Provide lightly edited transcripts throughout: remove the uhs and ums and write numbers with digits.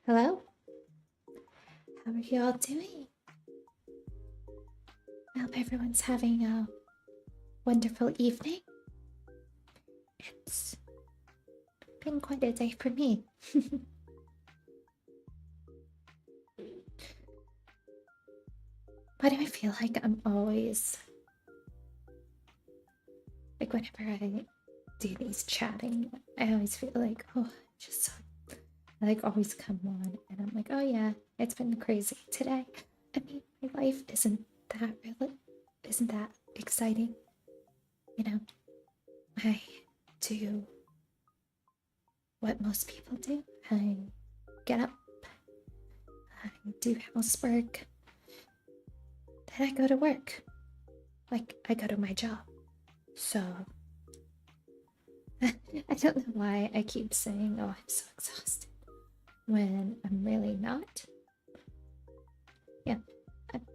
Hello? How are you all doing? I hope everyone's having a wonderful evening. It's been quite a day for me. Why do I feel like I'm always, like, whenever I do these chatting, I always feel like, oh, just so, I like always come on and I'm like, oh yeah, it's been crazy today. I mean, my life isn't that exciting. You know, I do what most people do. I get up, I do housework, then I go to work. Like, I go to my job. So, I don't know why I keep saying, oh, I'm so exhausted when I'm really not. Yeah,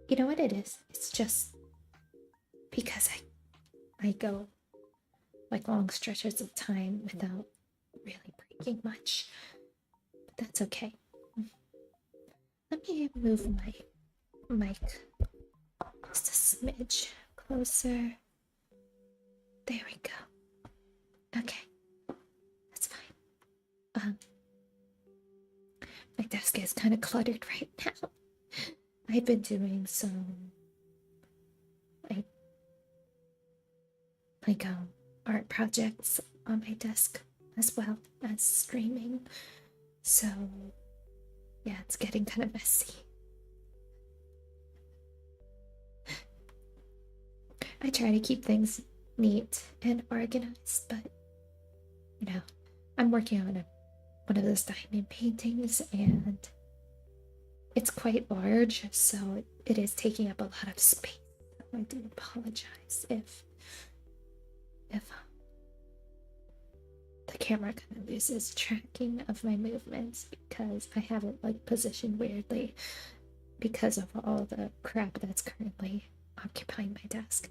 you know what it is? It's just because I go like long stretches of time without really breaking much. But that's okay. Let me move my mic just a smidge closer. There we go. Okay, that's fine. My desk is kind of cluttered right now. I've been doing some like art projects on my desk as well as streaming. So yeah, it's getting kind of messy. I try to keep things neat and organized, but you know, I'm working on one of those diamond paintings and it's quite large, so it is taking up a lot of space. I do apologize if the camera kind of loses tracking of my movements because I have it like positioned weirdly because of all the crap that's currently occupying my desk.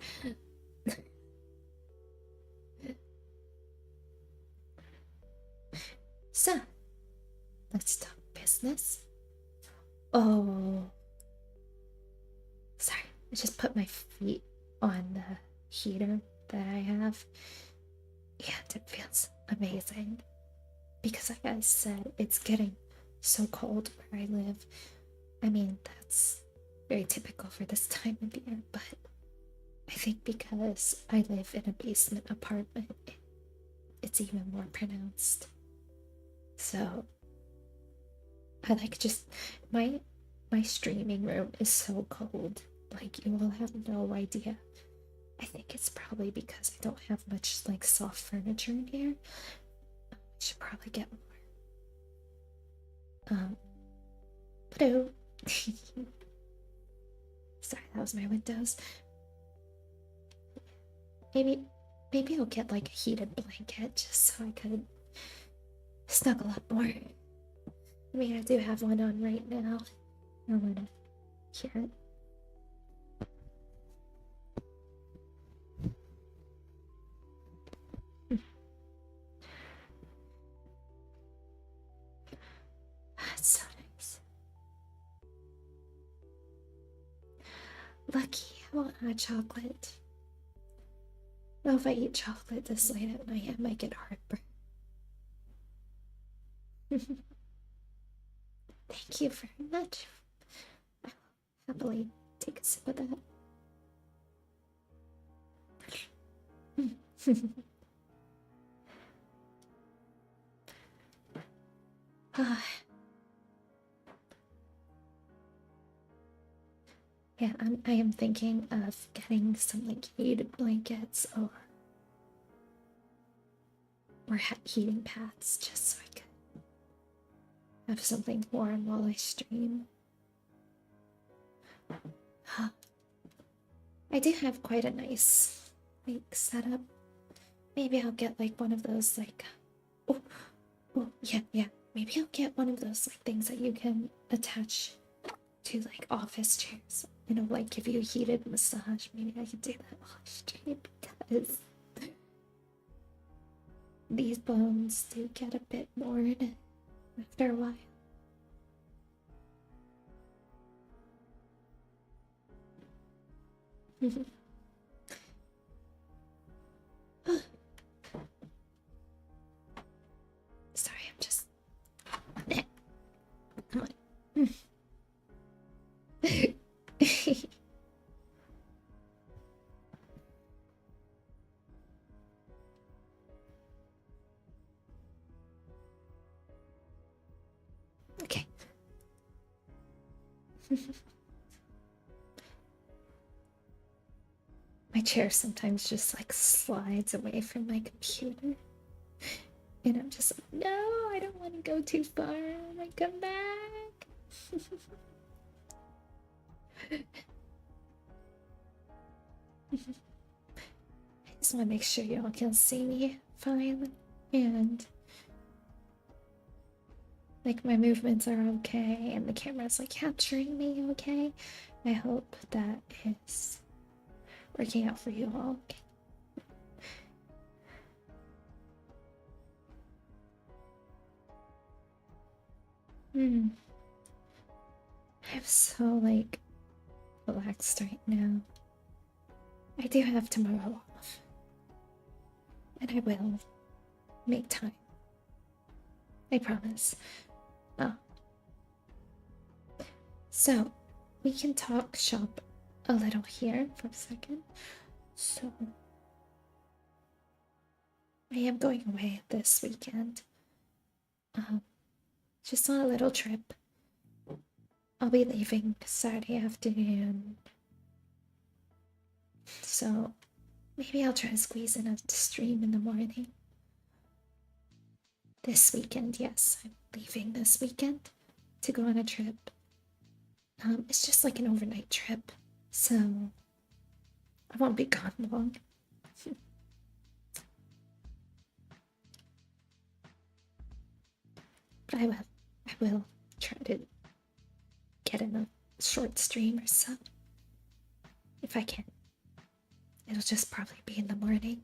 So, let's talk business. Oh, sorry, I just put my feet on the heater that I have. Yeah, it feels amazing because, like I said, it's getting so cold where I live. I mean, that's very typical for this time of year, but I think because I live in a basement apartment, it's even more pronounced. So I like just my streaming room is so cold. Like, you will have no idea. I think it's probably because I don't have much like soft furniture in here. I should probably get more. But oh, sorry, that was my windows. Maybe maybe I'll get like a heated blanket just so I could snuggle up more. I mean, I do have one on right now. I don't want to hear it. That's so nice. Lucky, I won't have chocolate. Well, if I eat chocolate this late at night, I might get heartburn. Thank you very much. I will happily take a sip of that. Yeah, I am thinking of getting some like heated blankets or heating pads just so I could have something warm while I stream. I do have quite a nice like setup. Maybe I'll get like one of those like oh, oh yeah. Maybe I'll get one of those like things that you can attach to like office chairs. You know, like give you a heated massage. Maybe I could do that off stream because these bones do get a bit worn after a while. Sorry, I'm just. Come on. Okay. My chair sometimes just like slides away from my computer. And I'm just like, no, I don't want to go too far. I come back. I just want to make sure y'all can see me fine. And like my movements are okay. And the camera's like capturing me okay. I hope that is working out for you all. I'm so like relaxed right now. I do have tomorrow off. And I will make time. I promise. Oh. So, we can talk shop a little here for a second. So, I am going away this weekend. Just on a little trip. I'll be leaving Saturday afternoon. So, maybe I'll try to squeeze in a stream in the morning. This weekend, yes, I'm leaving this weekend to go on a trip. It's just like an overnight trip, so I won't be gone long. But I will try to get in a short stream or so, if I can. It'll just probably be in the morning,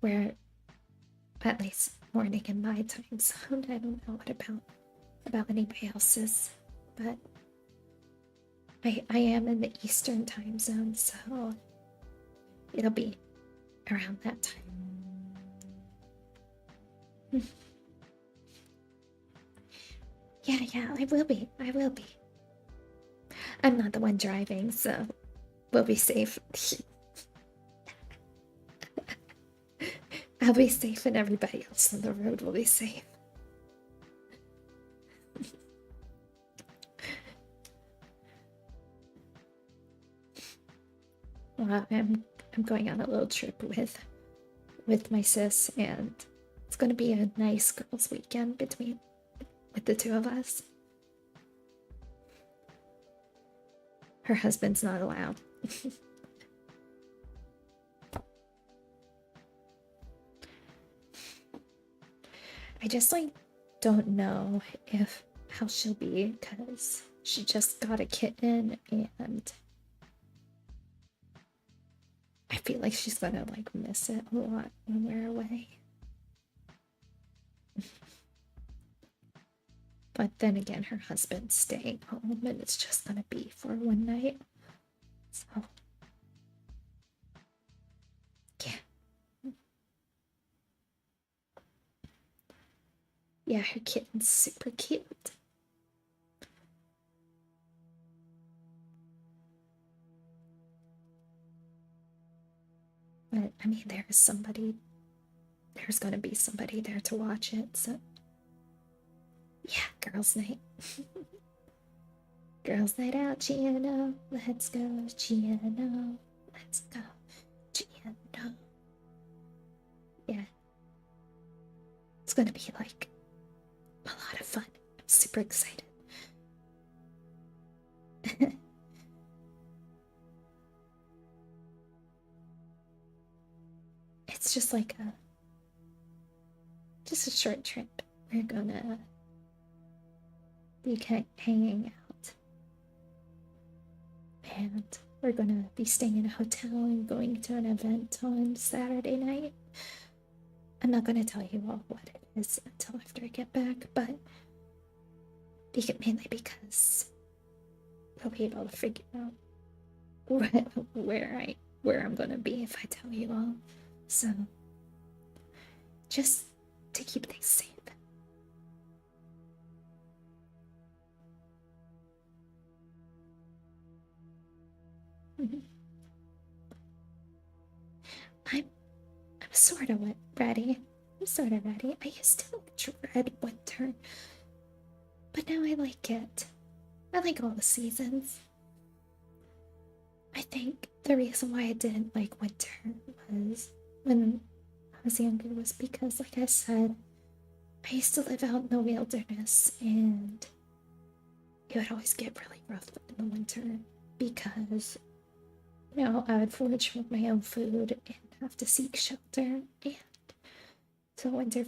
where, at least morning in my time zone. I don't know what about anybody else's, but I am in the Eastern time zone, so it'll be around that time. Yeah, I will be. I'm not the one driving, so we'll be safe. I'll be safe and everybody else on the road will be safe. Well, I'm going on a little trip with my sis, and it's going to be a nice girls' weekend with the two of us. Her husband's not allowed. I just like don't know how she'll be, because she just got a kitten, and I feel like she's gonna like miss it a lot when we're away. But then again, her husband's staying home, and it's just gonna be for one night. So, yeah. Yeah, her kitten's super cute. But, I mean, there's gonna be somebody there to watch it, so. Yeah, girls' night. Girls' night out, Giano. Let's go, Giano. Let's go, Giano. Yeah. It's gonna be like a lot of fun. I'm super excited. It's just like just a short trip. We're gonna be hanging out, and we're gonna be staying in a hotel and going to an event on Saturday night. I'm not gonna tell you all what it is until after I get back, but mainly because we'll be able to figure out where I'm gonna be if I tell you all. So just to keep things safe. Mhm. I'm I'm sort of ready. I'm sort of ready. I used to dread winter, but now I like it. I like all the seasons. I think the reason why I didn't like winter was when I was younger was because, like I said, I used to live out in the wilderness and it would always get really rough in the winter because, I would forage for my own food and have to seek shelter. And so winter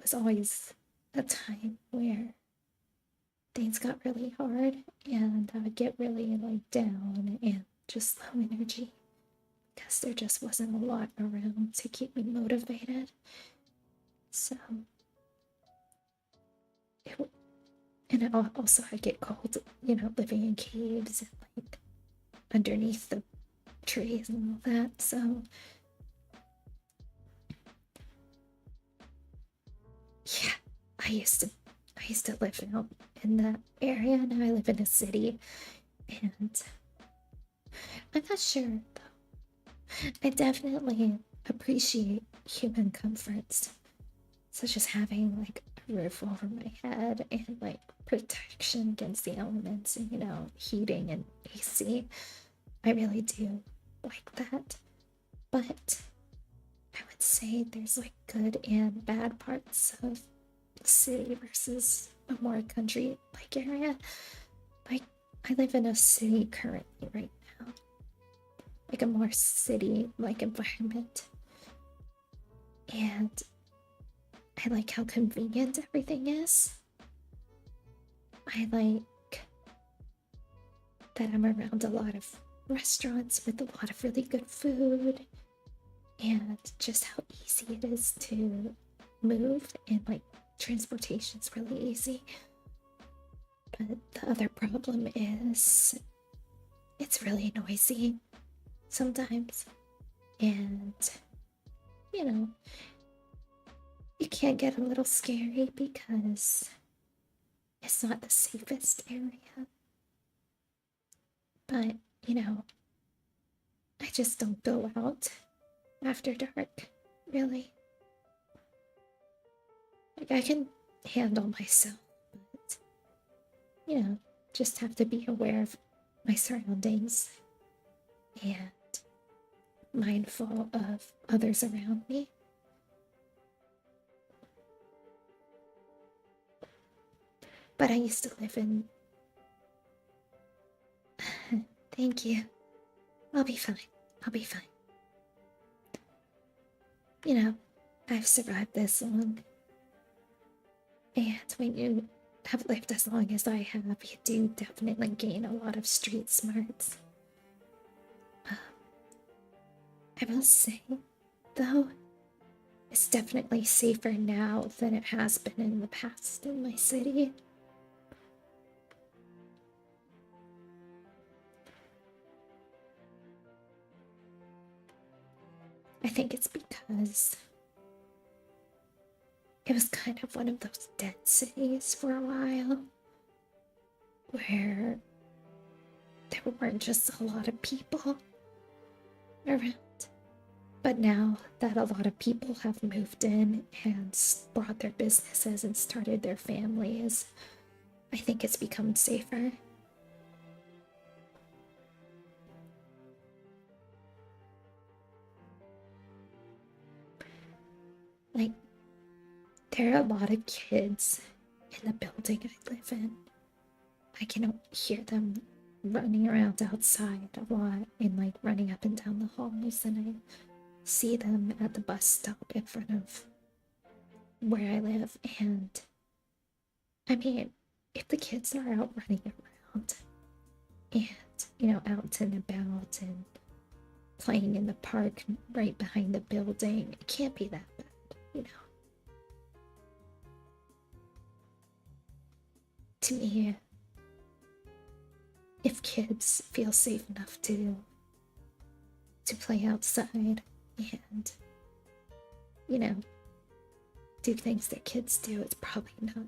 was always a time where things got really hard and I would get really like down and just low energy because there just wasn't a lot around to keep me motivated. So it, and it also I get cold, living in caves and like underneath the trees and all that. So yeah, I used to live out in that area. Now I live in a city, and I'm not sure though. I definitely appreciate human comforts, such as having like a roof over my head and like protection against the elements and heating and AC. I really do like that. But I would say there's like good and bad parts of the city versus a more country like area. Like I live in a city currently right now. Like a more city like environment. And I like how convenient everything is. I like that I'm around a lot of restaurants with a lot of really good food and just how easy it is to move and like transportation's really easy. But the other problem is it's really noisy sometimes. And you know, it can get a little scary because it's not the safest area. But, I just don't go out after dark, really. Like, I can handle myself, but, just have to be aware of my surroundings and mindful of others around me. But I used to live in. Thank you. I'll be fine. I'll be fine. I've survived this long. And when you have lived as long as I have, you do definitely gain a lot of street smarts. I must say, though, it's definitely safer now than it has been in the past in my city. I think it's because it was kind of one of those dead cities for a while where there weren't just a lot of people around. But now that a lot of people have moved in and brought their businesses and started their families, I think it's become safer. Like, there are a lot of kids in the building I live in. I can hear them running around outside a lot and like running up and down the halls, and I see them at the bus stop in front of where I live. And I mean, if the kids are out running around and, out and about and playing in the park right behind the building, it can't be that bad. To me, if kids feel safe enough to play outside and, you know, do things that kids do, it's probably not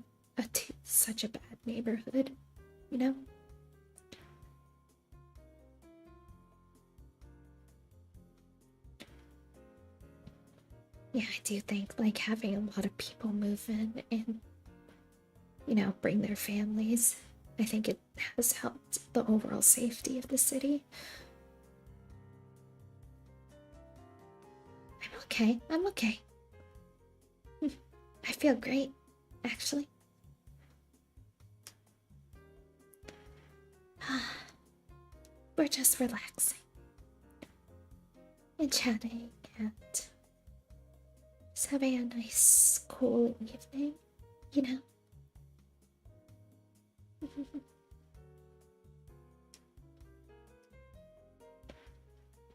such a bad neighborhood, you know? Yeah, I do think like having a lot of people move in and, you know, bring their families, I think it has helped the overall safety of the city. I'm okay. I'm okay. I feel great, actually. We're just relaxing and chatting and just having a nice, cool evening, you know?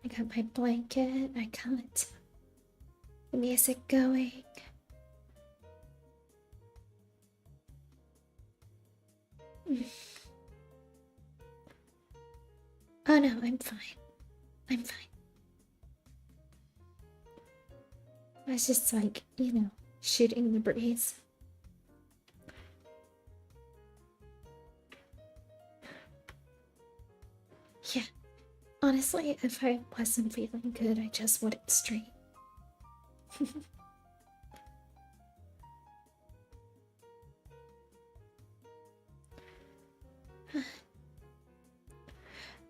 I got my blanket, I got the music going. Oh no, I'm fine. I'm fine. I was just like, you know, shooting the breeze. Yeah, honestly, if I wasn't feeling good, I just wouldn't stream.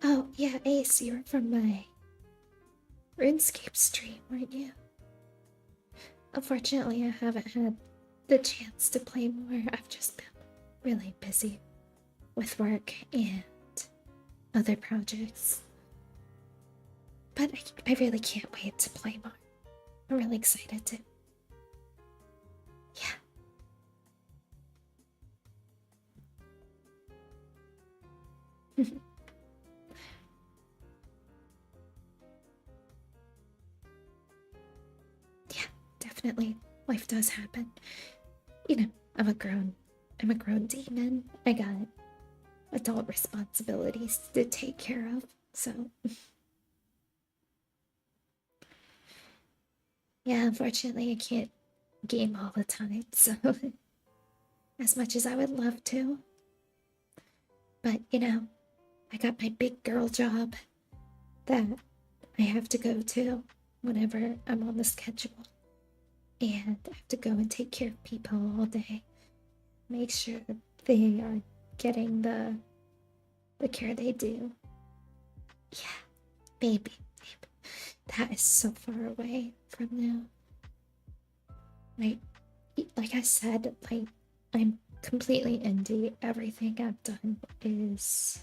Oh, yeah, Ace, you were from my RuneScape stream, weren't you? Unfortunately, I haven't had the chance to play more. I've just been really busy with work and other projects. But I really can't wait to play more. I'm really excited to. Yeah. Yeah, definitely. Life does happen. You know, I'm a grown demon. I got adult responsibilities to take care of. So, yeah, unfortunately, I can't game all the time. So, as much as I would love to. But, you know, I got my big girl job that I have to go to whenever I'm on the schedule. And I have to go and take care of people all day. Make sure they are getting the care they do. Yeah, baby. That is so far away from now. Like I said, like I'm completely indie. Everything I've done is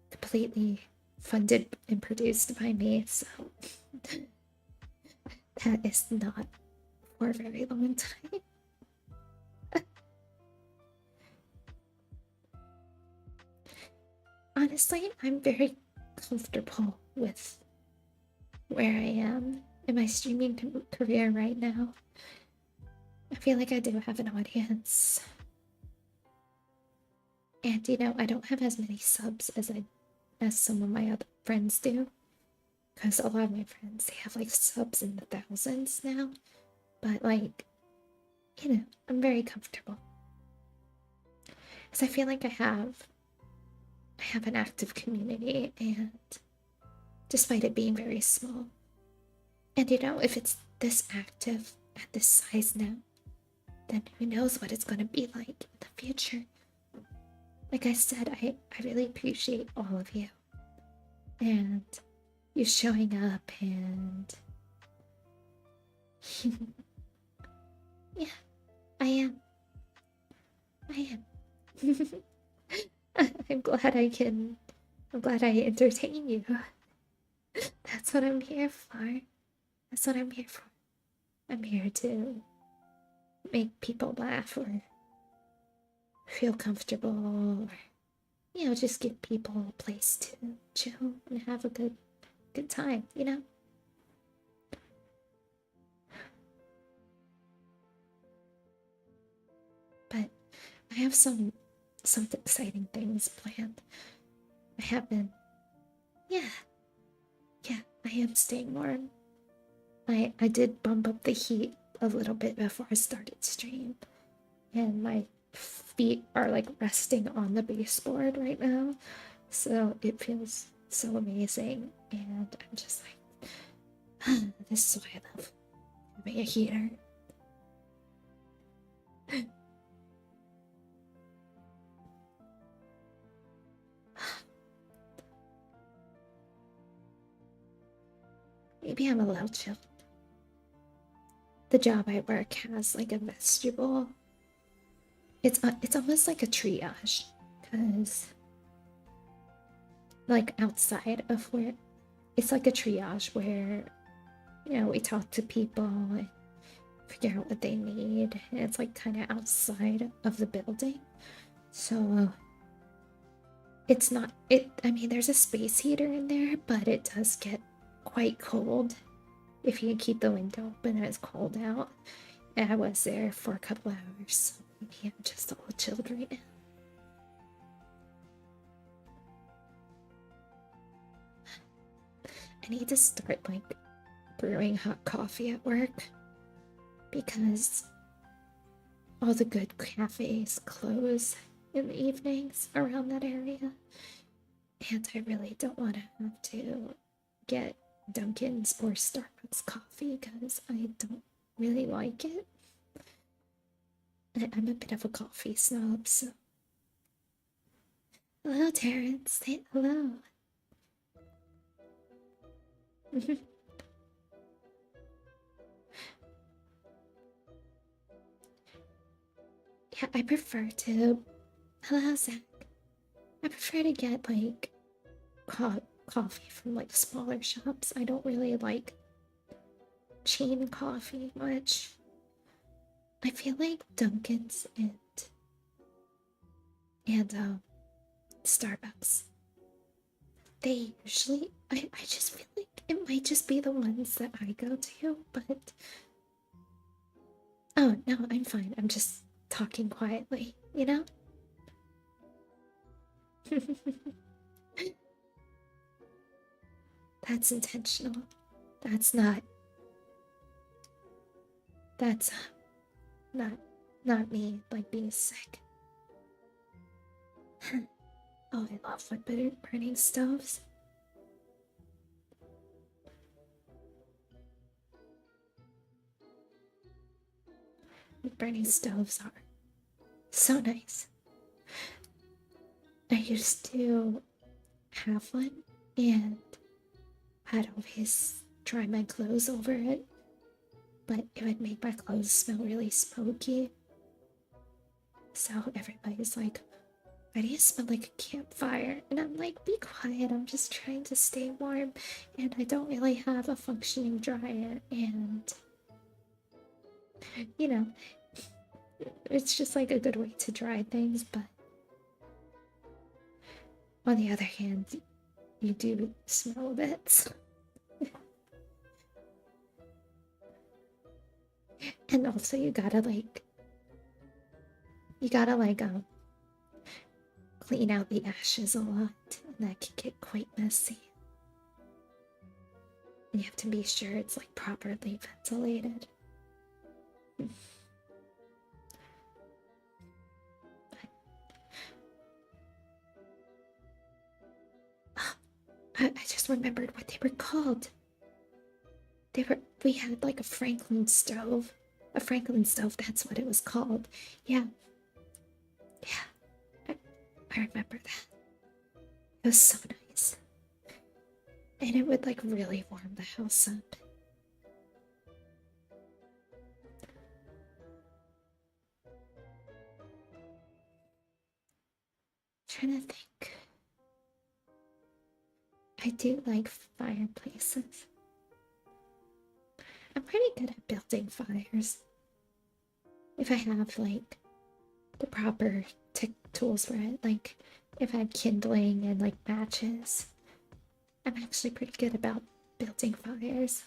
completely funded and produced by me, so that is not for a very long time. Honestly, I'm very comfortable with where I am in my streaming career right now. I feel like I do have an audience. And you know, I don't have as many subs as some of my other friends do. Because a lot of my friends, they have like subs in the thousands now. But like, you know, I'm very comfortable. Because I feel like I have an active community, and despite it being very small. And you know, if it's this active at this size now, then who knows what it's gonna be like in the future. Like I said, I really appreciate all of you. And you showing up and yeah, I am. I am. I'm glad I'm glad I entertain you. That's what I'm here for. That's what I'm here for. I'm here to make people laugh or feel comfortable, or you know, just give people a place to chill and have a good time, you know? But I have some exciting things planned. I have been. Yeah, yeah, I am staying warm. I did bump up the heat a little bit before I started stream, and my feet are like resting on the baseboard right now, so it feels so amazing. And I'm just like, this is why I love having a heater. Maybe I'm a little chilled. The job I work has like a vestibule. It's almost like a triage, because like outside of where it's like a triage where we talk to people and figure out what they need. And it's like kind of outside of the building, so it's not it. I mean, there's a space heater in there, but it does get quite cold if you keep the window open and it's cold out. And I was there for a couple hours, so maybe I'm just a little chilled right now. I need to start like brewing hot coffee at work, because all the good cafes close in the evenings around that area. And I really don't want to have to get Dunkin's or Starbucks coffee, because I don't really like it. I'm a bit of a coffee snob, so. Hello, Terrence. Say hello. Yeah, I prefer to. Hello, Zach. I prefer to get like coffee from like smaller shops. I don't really like chain coffee much. I feel like Dunkin's and Starbucks, they usually I just feel like it might just be the ones that I go to, but oh no, I'm fine. I'm just talking quietly, you know? That's intentional. That's not that's not not me like being sick. Oh, I love wood burning stoves. Wood burning stoves are so nice. I used to have one, and I'd always dry my clothes over it, but it would make my clothes smell really smoky. So everybody's like, why do you smell like a campfire? And I'm like, be quiet, I'm just trying to stay warm, and I don't really have a functioning dryer, and you know, it's just like a good way to dry things. But on the other hand, you do smell bits. And also you gotta clean out the ashes a lot, and that can get quite messy. And you have to be sure it's like properly ventilated. I just remembered what they were called. We had like a Franklin stove. A Franklin stove, that's what it was called. Yeah. Yeah. I remember that. It was so nice. And it would like really warm the house up. Trying to think. I do like fireplaces. I'm pretty good at building fires. If I have like the proper tools for it, like if I have kindling and like matches, I'm actually pretty good about building fires.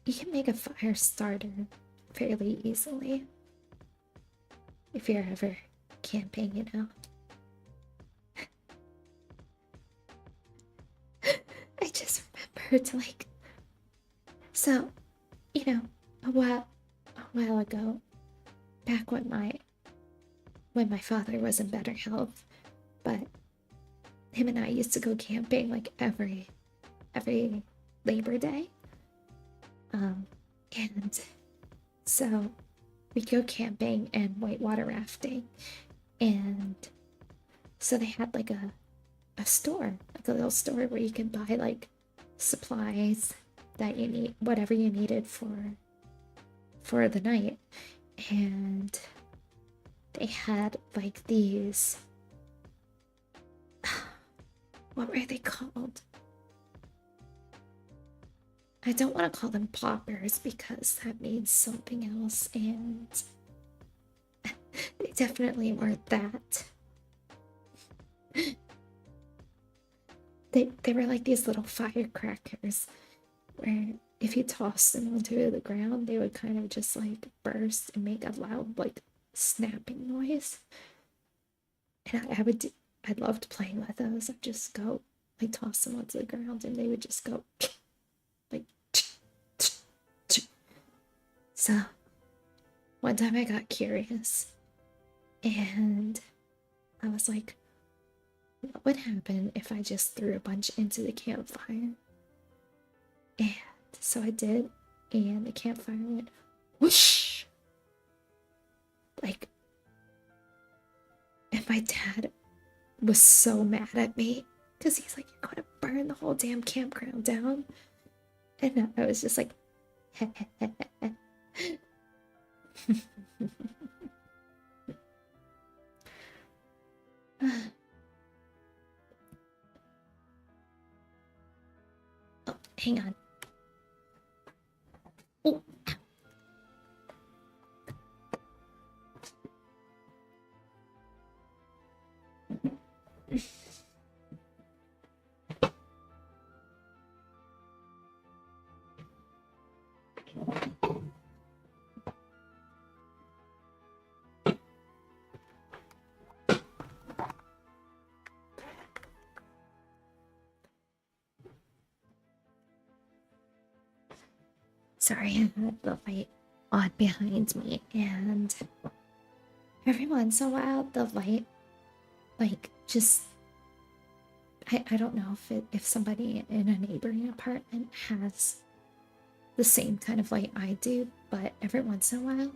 You can make a fire starter fairly easily. If you're ever camping, you know. I just remembered, like, so, you know, a while ago, back when my father was in better health, but him and I used to go camping like every Labor Day. And so we'd go camping and whitewater rafting, and so they had like a store, like a little store where you can buy like supplies that you need, whatever you needed for the night. And they had like these, what were they called? I don't want to call them poppers because that means something else, and they definitely weren't that. They were like these little firecrackers where if you tossed them onto the ground, they would kind of just like burst and make a loud like snapping noise. And I loved playing with those. I'd just go like toss them onto the ground and they would just go like. So one time I got curious and I was like, what would happen if I just threw a bunch into the campfire? And so I did, and the campfire went whoosh. Like, and my dad was so mad at me because he's like, you're going to burn the whole damn campground down. And I was just like, oh, hang on. Oh. Sorry, I had the light on behind me, and every once in a while, the light, like, just I don't know if somebody in a neighboring apartment has the same kind of light I do, but every once in a while,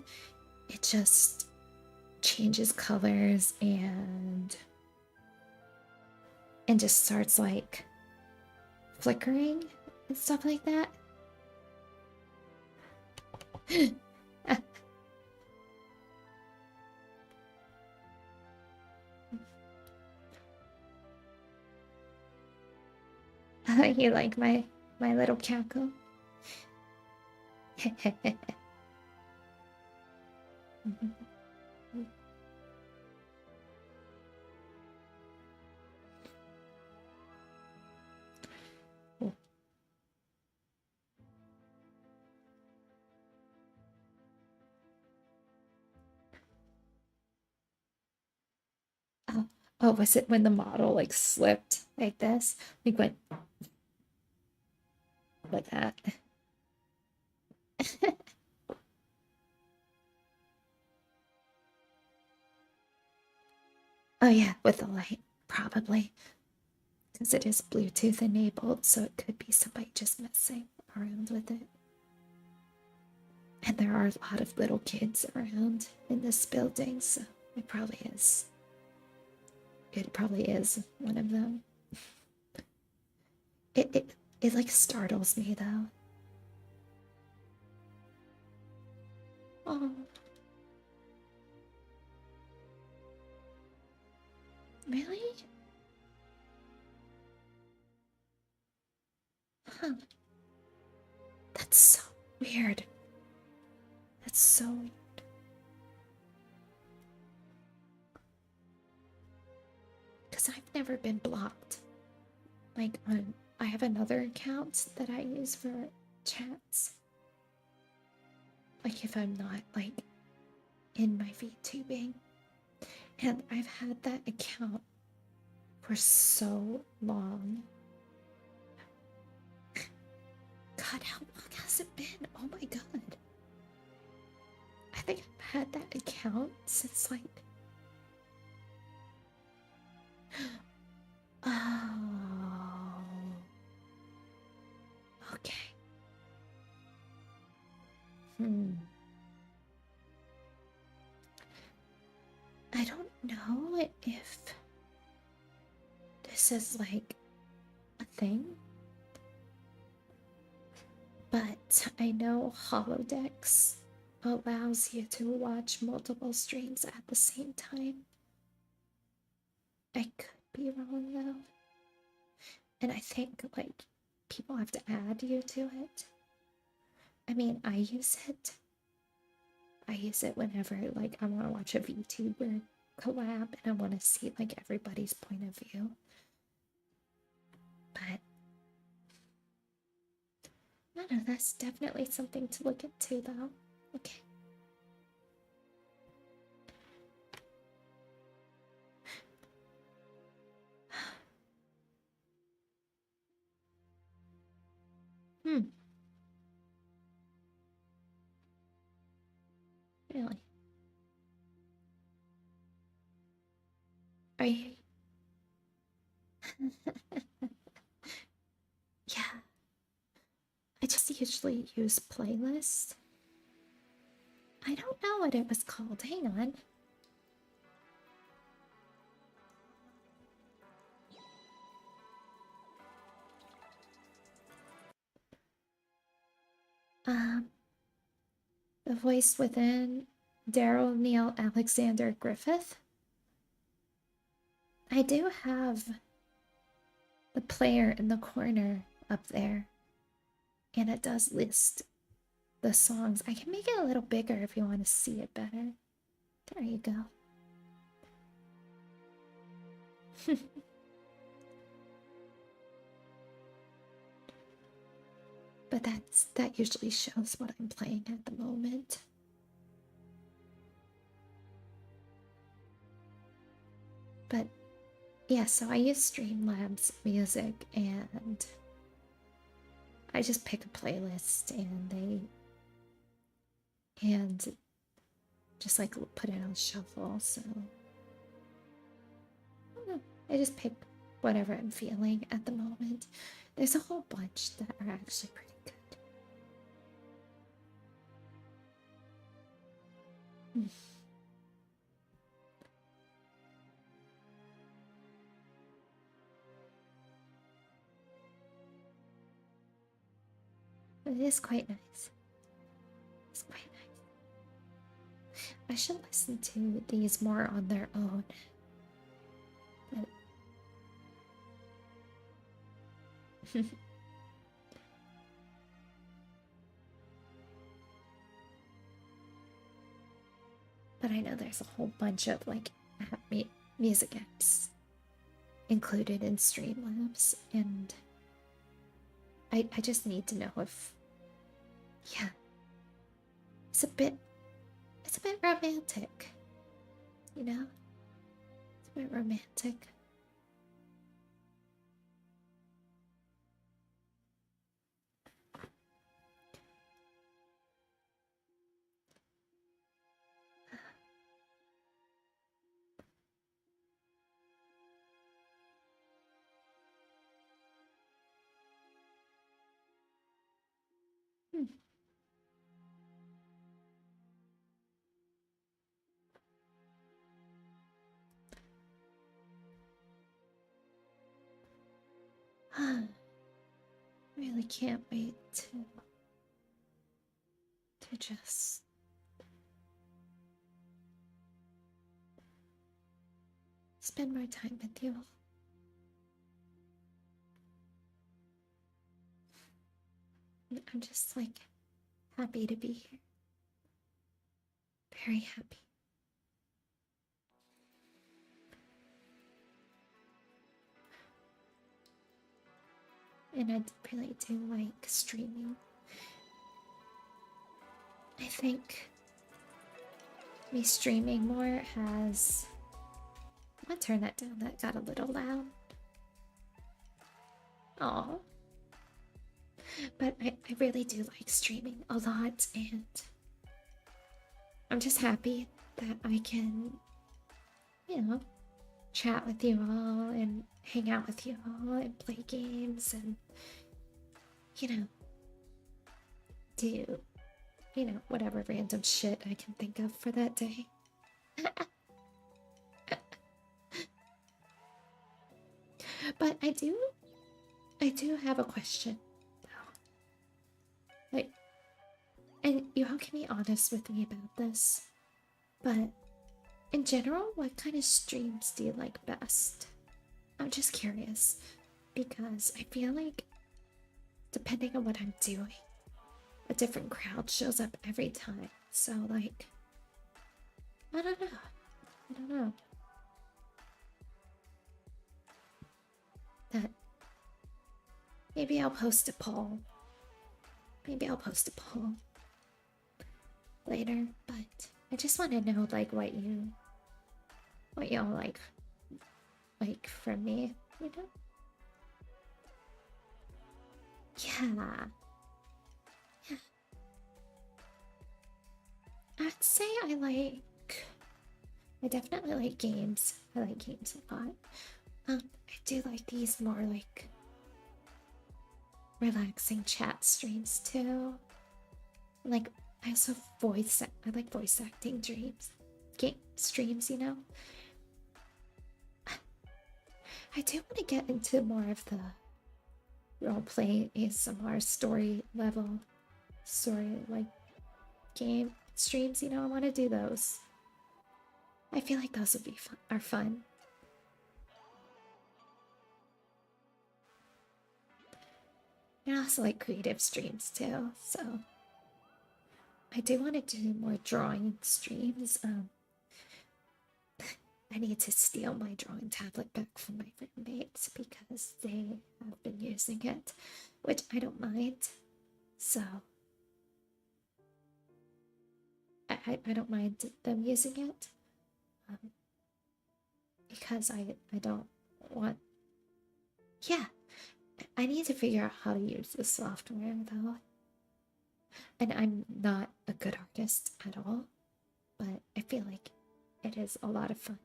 it just changes colors and just starts like flickering and stuff like that. You like my little cackle? Oh, oh, was it when the model like slipped like this? Like went like that. Oh yeah, with the light, probably. Because it is Bluetooth enabled, so it could be somebody just messing around with it. And there are a lot of little kids around in this building, so it probably is. It probably is one of them. It like startles me though. Oh, really? Huh. That's so weird. That's so weird. Because I've never been blocked. Like, I have another account that I use for chats. like if I'm not like in my VTubing. And I've had that account for so long. God, how long has it been? Oh my god. I think I've had that account since like... Oh. Okay. I don't know if this is like a thing, but I know Holodecks allows you to watch multiple streams at the same time. I could be wrong though. And I think like people have to add you to it. I mean, I use it. I use it whenever like I want to watch a VTuber collab and I want to see like everybody's point of view. But I don't know, that's definitely something to look into though. Okay. Really? Are you... Yeah. I just usually use playlists. I don't know what it was called. Hang on. The voice within, Daryl Neil Alexander Griffith. I do have the player in the corner up there, and it does list the songs. I can make it a little bigger if you want to see it better. There you go. But that usually shows what I'm playing at the moment. But yeah, so I use Streamlabs music and I just pick a playlist and just like put it on shuffle. So I just pick whatever I'm feeling at the moment. There's a whole bunch that are actually pretty good. It is quite nice. It's quite nice. I should listen to these more on their own. But but I know there's a whole bunch of like music apps included in Streamlabs, and I just need to know if, yeah, it's a bit romantic, you know? It's a bit romantic. I really can't wait to just spend more time with you. I'm just like happy to be here. Very happy. And I really do like streaming. I think me streaming more has. I'm gonna turn that down, that got a little loud. Oh, but I really do like streaming a lot, and I'm just happy that I can, you know, chat with you all and hang out with you all and play games and, you know, do, whatever random shit I can think of for that day. But I do have a question, though. Like, and you all can be honest with me about this, but in general, what kind of streams do you like best? I'm just curious, because I feel like depending on what I'm doing, a different crowd shows up every time. So, like, I don't know. I don't know. That maybe I'll post a poll. Maybe I'll post a poll later, but I just want to know like what y'all like from me, you know? Yeah. Yeah. I'd say I definitely like games. I like games a lot. I do like these more like relaxing chat streams too. Like I also I like voice acting game streams, you know? I do want to get into more of the roleplay ASMR story like game streams, you know? I want to do those. I feel like those would be fun. And I also like creative streams too, so I do want to do more drawing streams. I need to steal my drawing tablet back from my roommates because they have been using it, which I don't mind. So I don't mind them using it, because I don't want. Yeah, I need to figure out how to use the software though. And I'm not a good artist at all, but I feel like it is a lot of fun.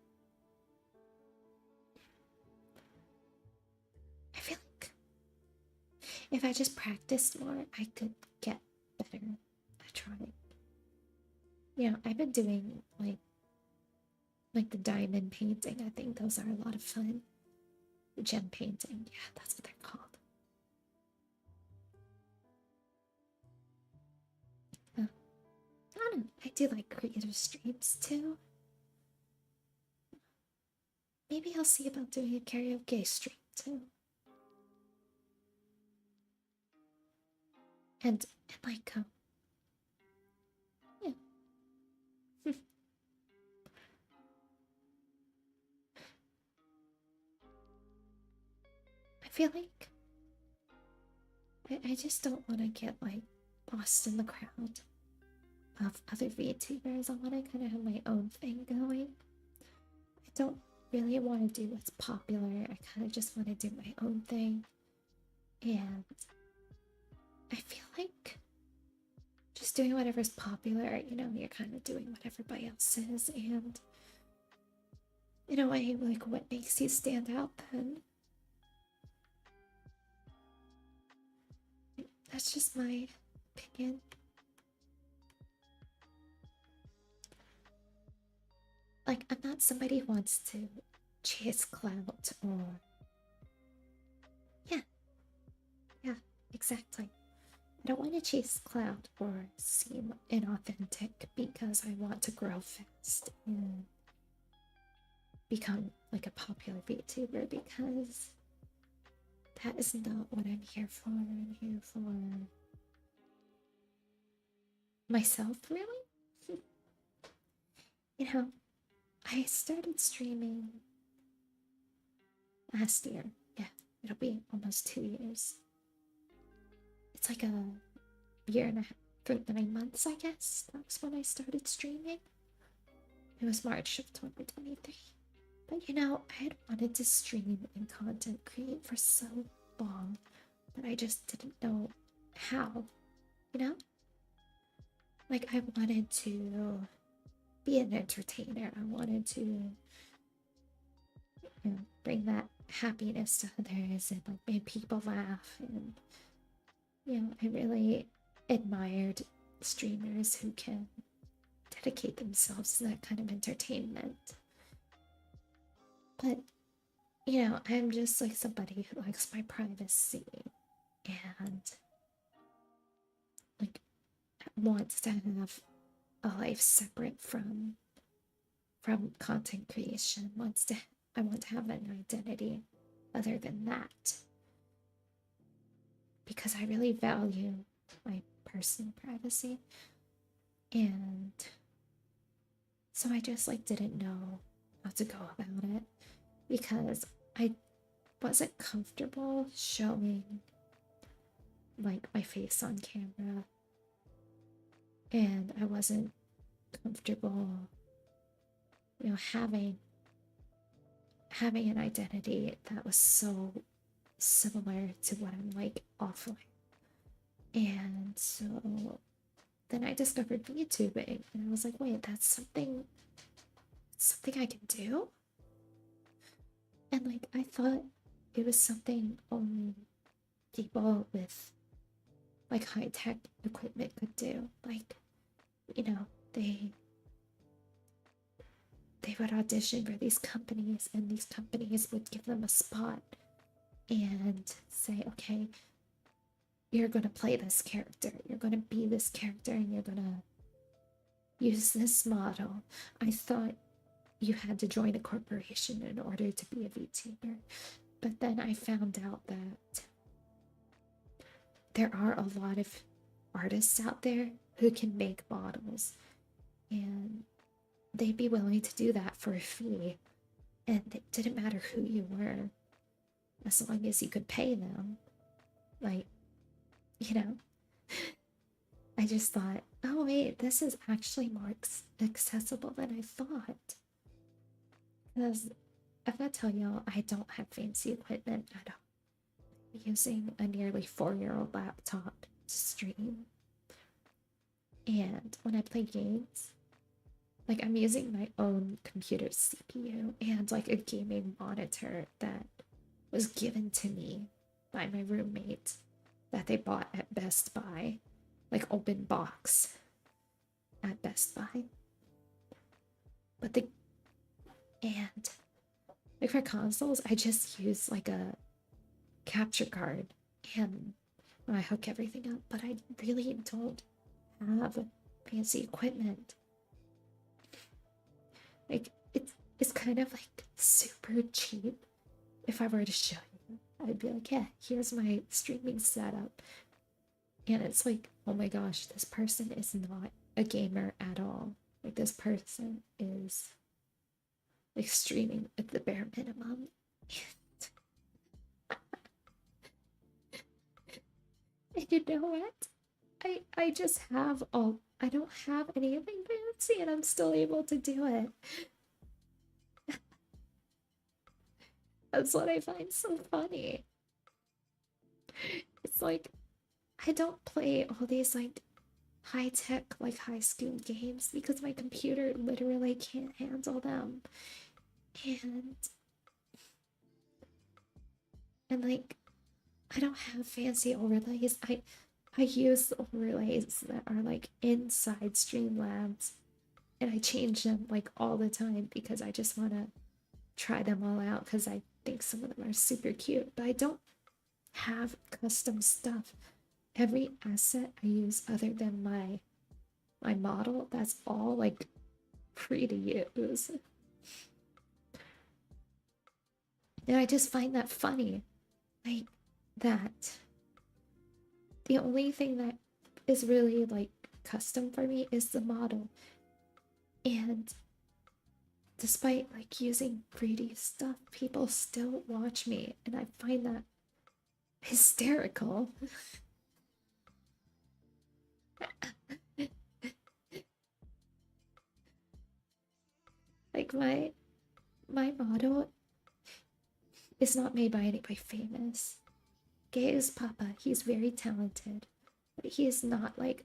I feel like if I just practiced more, I could get better at drawing. You know, I've been doing like the diamond painting. I think those are a lot of fun. The gem painting, yeah, that's what they're called. I don't know. I do like creative streams too. Maybe I'll see about doing a karaoke stream too. And like, yeah. I feel like I just don't want to get like lost in the crowd of other VTubers. I want to kind of have my own thing going. I don't really want to do what's popular. I kind of just want to do my own thing. And I feel like just doing whatever's popular, you know, you're kind of doing what everybody else is. And in a way, like, what makes you stand out then? That's just my opinion. Like, I'm not somebody who wants to chase clout or. Yeah, yeah, exactly. I don't want to chase clout or seem inauthentic because I want to grow fast and become like a popular VTuber, because that is not what I'm here for. I'm here for myself, really. You know, I started streaming last year. Yeah, it'll be almost 2 years. It's like a year and a half. for 9 months, I guess. That's when I started streaming. It was March of 2023. But you know, I had wanted to stream and content create for so long, but I just didn't know how, you know? Like, I wanted to be an entertainer. I wanted to, bring that happiness to others and like make people laugh. And, I really admired streamers who can dedicate themselves to that kind of entertainment. But, I'm just like somebody who likes my privacy and like wants to have a life separate from content creation. I want to have an identity other than that, because I really value my personal privacy. And so I just like didn't know how to go about it, because I wasn't comfortable showing like my face on camera, and I wasn't comfortable having an identity that was so similar to what I'm like offline. And so then I discovered YouTubing, and I was like, wait, that's something I can do. And like, I thought it was something only people with like high-tech equipment could do. Like, they would audition for these companies, and these companies would give them a spot and say, okay, you're going to play this character, you're going to be this character, and you're going to use this model. I thought you had to join a corporation in order to be a VTuber, but then I found out that there are a lot of artists out there who can make models, and they'd be willing to do that for a fee, and it didn't matter who you were as long as you could pay them. Like, I just thought, oh wait, this is actually more accessible than I thought. Because I'm gonna tell y'all, I don't have fancy equipment at all. I'm using a nearly 4-year-old laptop to stream. And when I play games, like, I'm using my own computer CPU and like a gaming monitor that was given to me by my roommate that they bought at Best Buy, like open box at Best Buy. And like for consoles, I just use like a capture card and I hook everything up, but I really don't have fancy equipment. Like, it's kind of like super cheap. If I were to show you, I'd be like, yeah, here's my streaming setup. And it's like, oh my gosh, this person is not a gamer at all. Like, this person is like streaming at the bare minimum. And you know what? I just have all, I don't have anything fancy, and I'm still able to do it. That's what I find so funny. It's like, I don't play all these like high-tech, like high school games because my computer literally can't handle them. And like, I don't have fancy overlays. I use overlays that are like inside Streamlabs, and I change them like all the time because I just want to try them all out because I think some of them are super cute. But I don't have custom stuff. Every asset I use other than my model, that's all like free to use. And I just find that funny. Like, that the only thing that is really like custom for me is the model. And despite like using 3D stuff, people still watch me, and I find that hysterical. Like my model is not made by anybody famous. Gayo's papa, he's very talented, but he is not like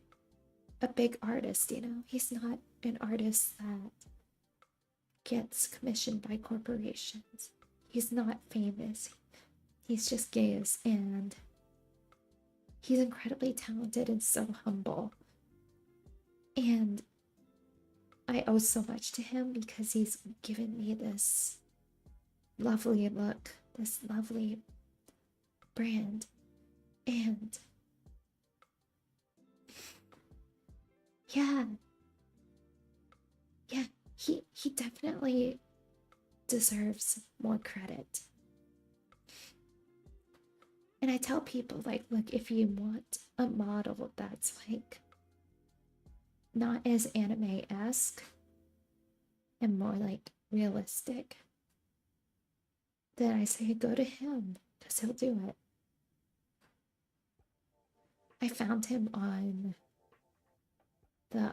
a big artist, you know? He's not an artist that gets commissioned by corporations. He's not famous. He's just Gayo's, and he's incredibly talented and so humble. And I owe so much to him because he's given me this lovely look, this lovely brand. And yeah, yeah, he definitely deserves more credit. And I tell people, like, look, if you want a model that's like not as anime-esque and more like realistic, then I say go to him because he'll do it. I found him on the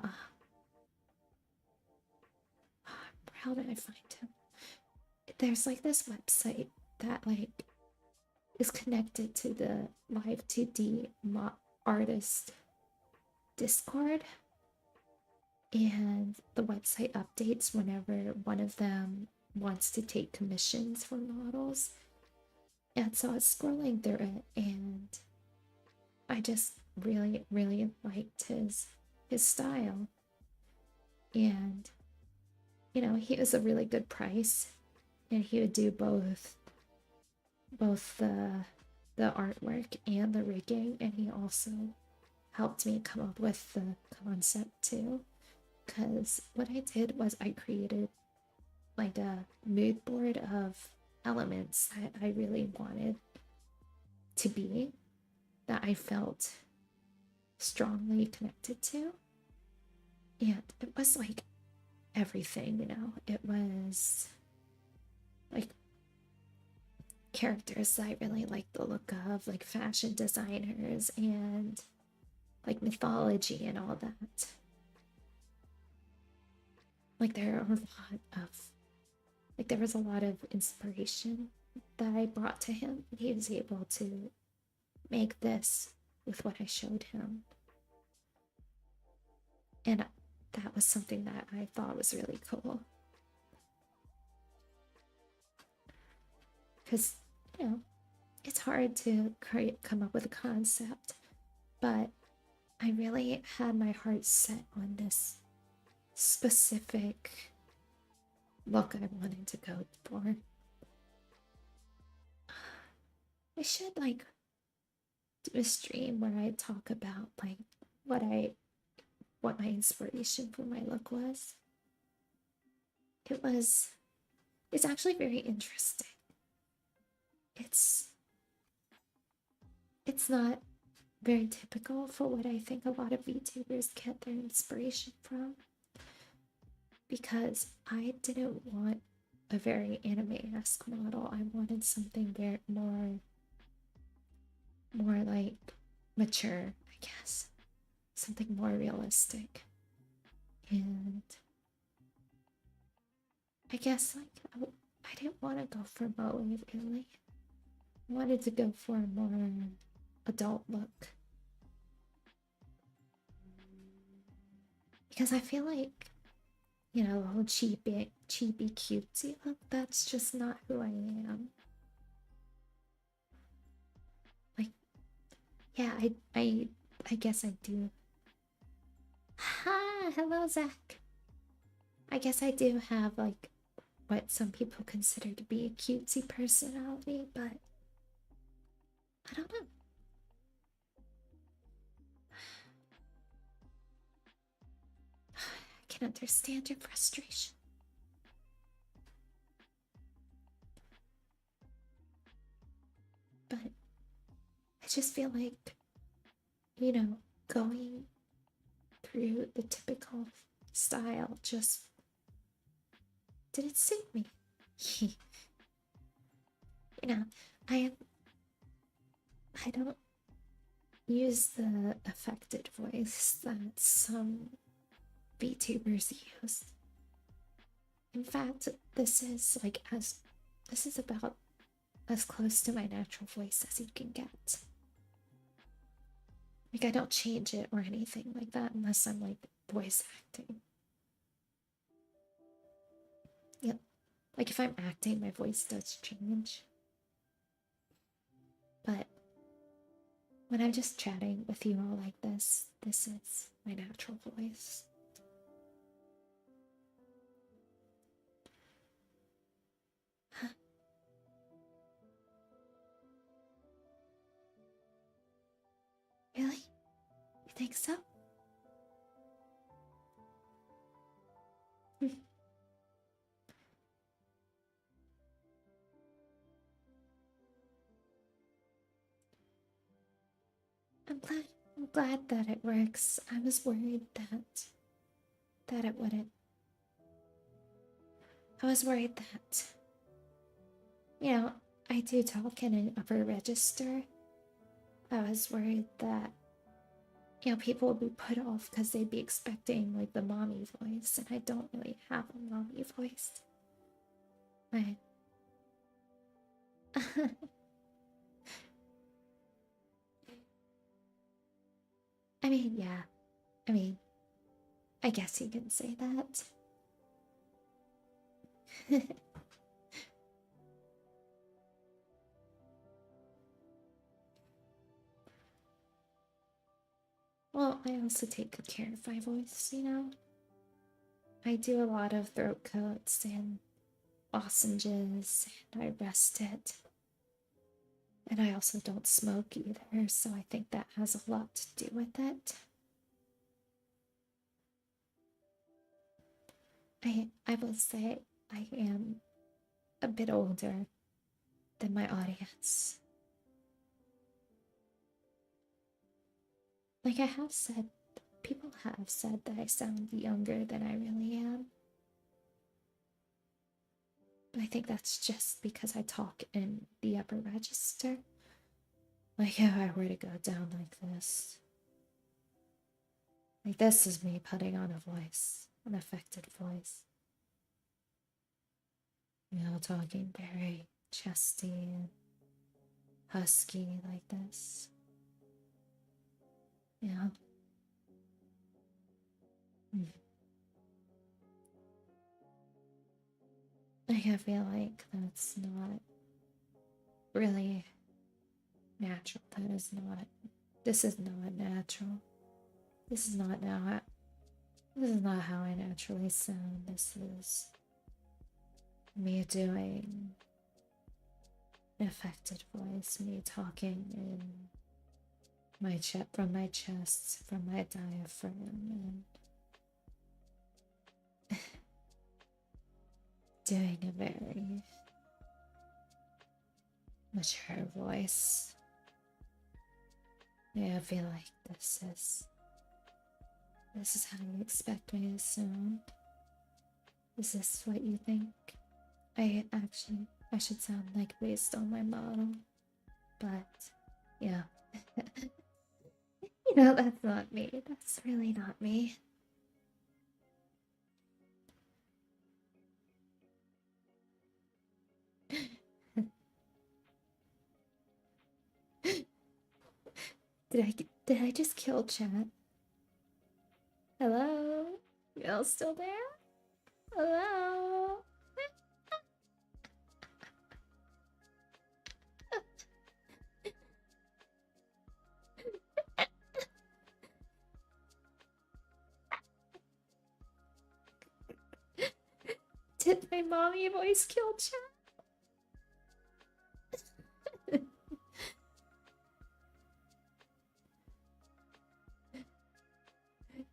how did I find him? There's like this website that like is connected to the live 2D artist Discord, and the website updates whenever one of them wants to take commissions for models. And so I was scrolling through it, and I just really liked his style. And you know, he was a really good price, and he would do both the artwork and the rigging, and he also helped me come up with the concept too. Because what I did was I created like a mood board of elements that I really wanted to be, that I felt strongly connected to. And it was like everything, you know, it was like characters that I really like the look of, like fashion designers and like mythology and all that. Like there was a lot of inspiration that I brought to him, and he was able to make this with what I showed him. And that was something that I thought was really cool. Because, you know, it's hard to come up with a concept, but I really had my heart set on this specific look I wanted to go for. I should like do a stream where I talk about like what my inspiration for my look was. It's actually very interesting. It's not very typical for what I think a lot of VTubers get their inspiration from, because I didn't want a very anime-esque model. I wanted something very more like mature, I guess. Something more realistic. And I guess like I didn't want to go for moe really. I wanted to go for a more adult look. Because I feel like, you know, the whole cheapy cutesy look, that's just not who I am. Like, yeah, I guess I do. Ha! Hello, Zach. I guess I do have like what some people consider to be a cutesy personality, but I don't know. I can understand your frustration. But I just feel like, you know, going through the typical style just didn't suit me. You know, I don't use the affected voice that some VTubers use. In fact, this is about as close to my natural voice as you can get. Like, I don't change it or anything like that unless I'm like voice acting. Yep. Like, if I'm acting, my voice does change. But when I'm just chatting with you all like this is my natural voice. Really? You think so? I'm glad that it works. I was worried that it wouldn't. I was worried that, I do talk in an upper register. I was worried that, people would be put off because they'd be expecting like the mommy voice, and I don't really have a mommy voice. I I mean, yeah. I mean, I guess you can say that. Well, I also take good care of my voice, I do a lot of throat coats and lozenges, and I rest it. And I also don't smoke either, so I think that has a lot to do with it. I will say I am a bit older than my audience. Like I have said, people have said that I sound younger than I really am. But I think that's just because I talk in the upper register. Like if I were to go down like this. Like this is me putting on a voice, an affected voice. Talking very chesty and husky like this. Yeah. Like I feel like that's not really natural. This is not natural. This is not how I naturally sound. This is me doing an affected voice, me talking in from my chest, from my diaphragm, and doing a very mature voice. Yeah, I feel like this is how you expect me to sound. Is this what you think I should sound like based on my model? But yeah. That's not me. That's really not me. Did I just kill chat? Hello? You all still there? Hello? Did my mommy voice kill chat?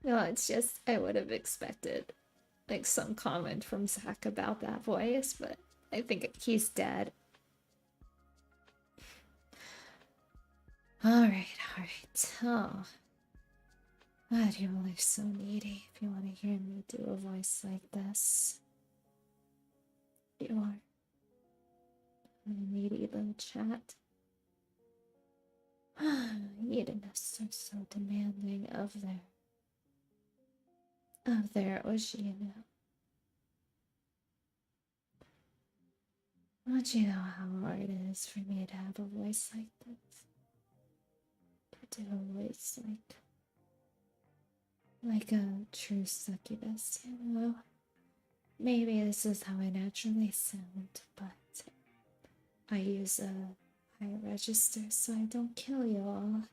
No, it's just I would have expected like some comment from Zach about that voice, but I think he's dead. Alright. Oh. God, you all are so needy if you want to hear me do a voice like this. You are a needy little chat. Hedonists are so demanding of their Oshino. Don't you know how hard it is for me to have a voice like this? To do a voice like a true succubus, you know? Maybe this is how I naturally sound, but I use a high register so I don't kill you all.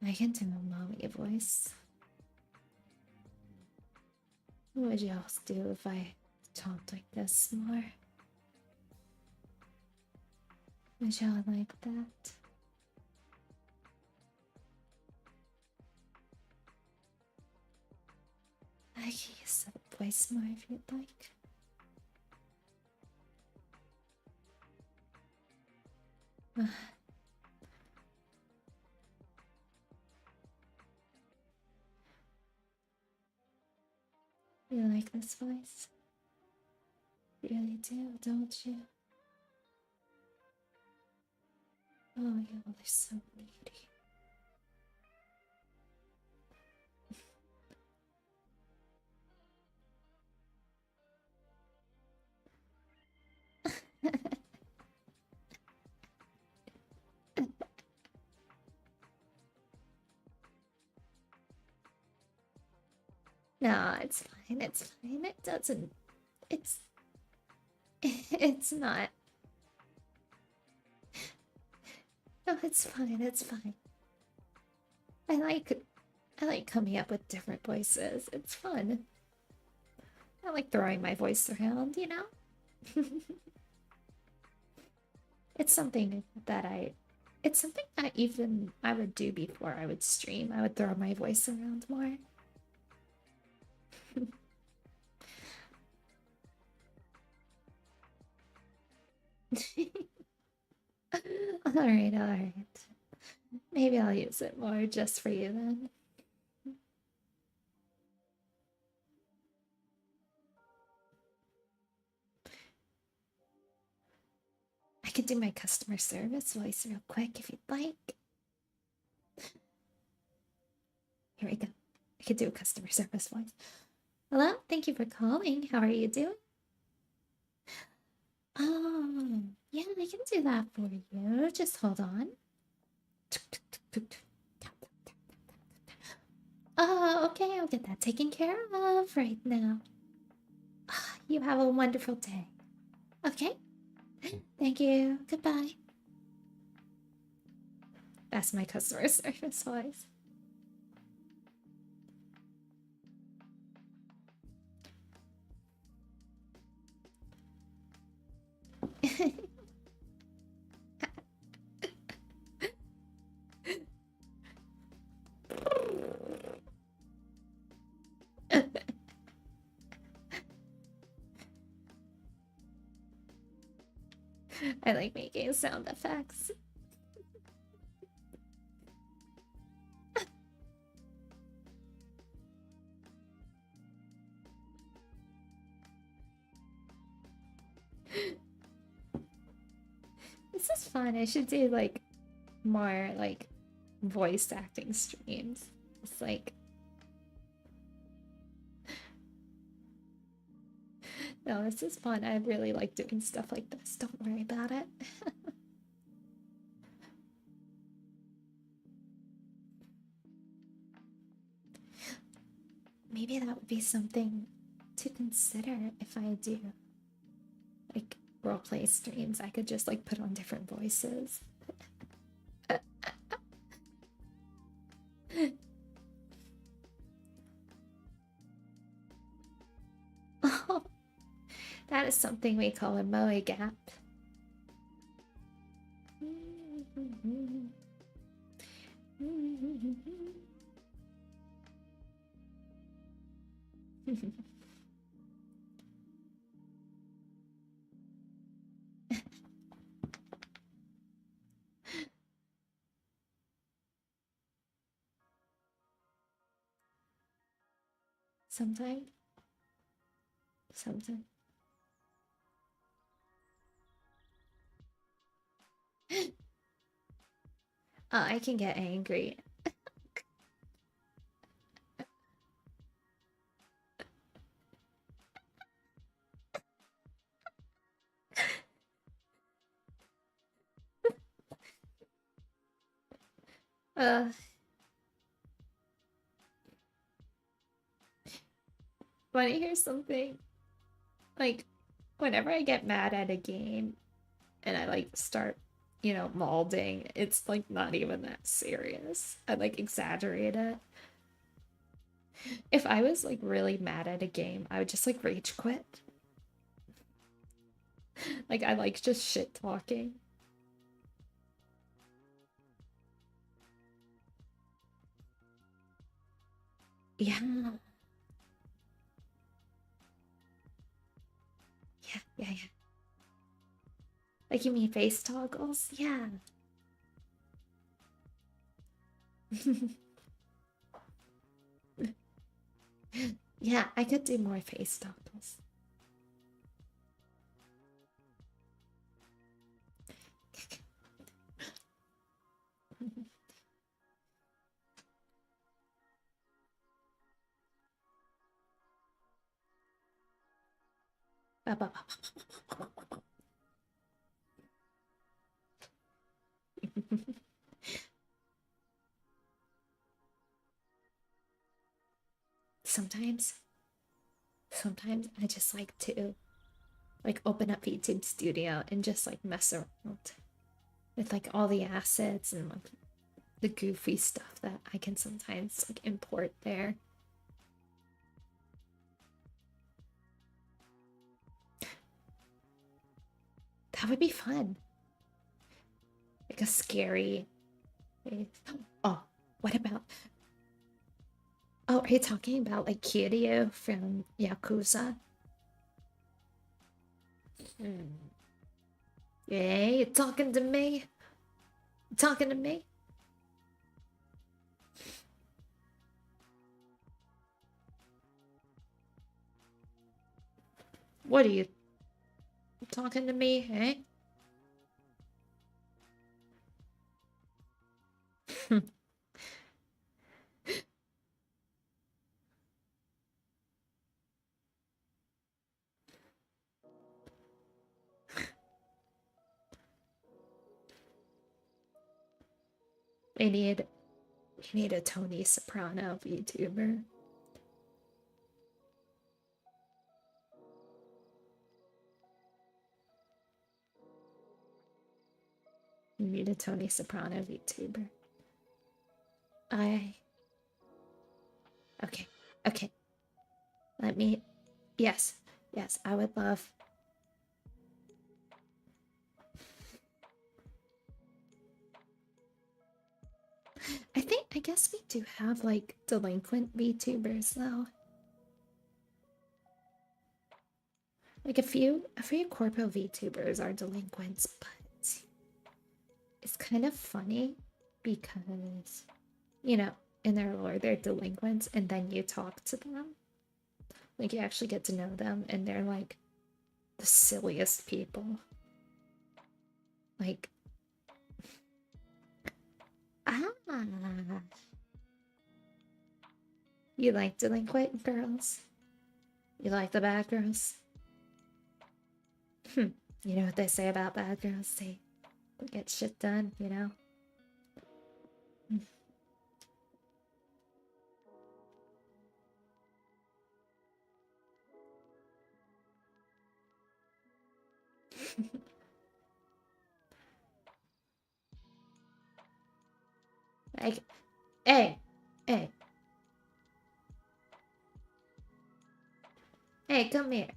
I can do a mommy voice. What would y'all do if I talked like this more? Would y'all like that? I can use the voice more if you'd like. You like this voice? You really do, don't you? Oh, y'all are so needy. No, it's fine, it's fine. It doesn't. It's. It's not. No, it's fine, it's fine. I like coming up with different voices. It's fun. I like throwing my voice around, you know? It's something that it's something that even I would do before I would stream. I would throw my voice around more. Alright. Maybe I'll use it more just for you then. I could do my customer service voice real quick if you'd like. Here we go. I could do a customer service voice. Hello, thank you for calling. How are you doing? Oh, yeah, I can do that for you. Just hold on. Oh, okay, I'll get that taken care of right now. You have a wonderful day. Okay? Thank you. Goodbye. That's my customer service voice. I like making sound effects. This is fun. I should do like more like voice acting streams. It's like no, this is fun. I really like doing stuff like this. Don't worry about it. Maybe that would be something to consider if I do like roleplay streams. I could just like put on different voices. Oh, that is something we call a moe gap. Sometimes. Sometimes. I can get angry. Uh, Want to hear something? Like, whenever I get mad at a game and I like start, maulding, it's like not even that serious. I like exaggerate it. If I was like really mad at a game, I would just like rage quit. Like, I like just shit talking. Yeah. Yeah, yeah, yeah. Like, you mean face toggles? Yeah. Yeah, I could do more face toggles. Sometimes, sometimes I just like to like open up YouTube Studio and just like mess around with like all the assets and like the goofy stuff that I can sometimes like import there. That would be fun. Like a scary face. Oh, what about? Oh, are you talking about like Kiryu from Yakuza? Hmm. Yeah, you talking to me? Talking to me? What are you talking to me, eh? we need we need a Tony Soprano VTuber. We need a Tony Soprano VTuber. I okay, okay. Let me yes, yes, I would love. I guess we do have like delinquent VTubers though. Like a few corpo VTubers are delinquents, but it's kind of funny because, you know, in their lore they're delinquents and then you talk to them. Like you actually get to know them and they're like the silliest people. Like ah, you like delinquent girls? You like the bad girls? You know what they say about bad girls? They get shit done, you know? Like, hey, hey, hey, come here.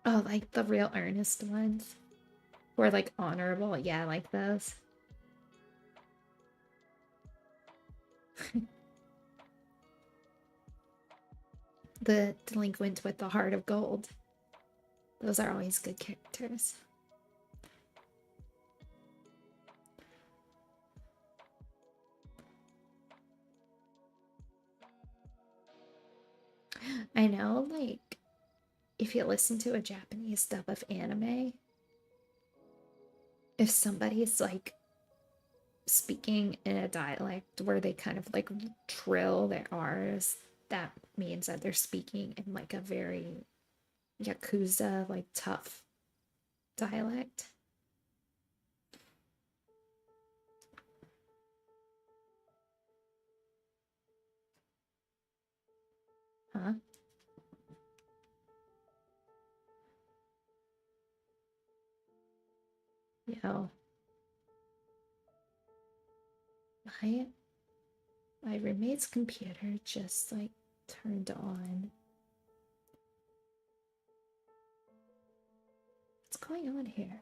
Oh, like the real earnest ones. Or like honorable. Yeah, like those. The delinquent with the heart of gold. Those are always good characters. I know, like, if you listen to a Japanese dub of anime, if somebody's like speaking in a dialect where they kind of like trill their R's, that means that they're speaking in like a very Yakuza, like tough dialect. Huh? Yo, my my roommate's computer just like turned on. What's going on here?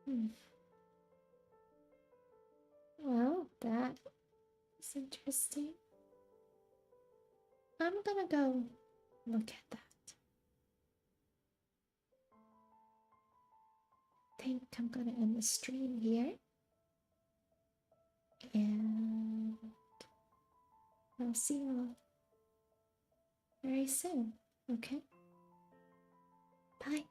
Hmm. Well, that is interesting. I'm gonna go look at that. I think I'm gonna end the stream here. And I'll see you all very soon. Okay? Bye.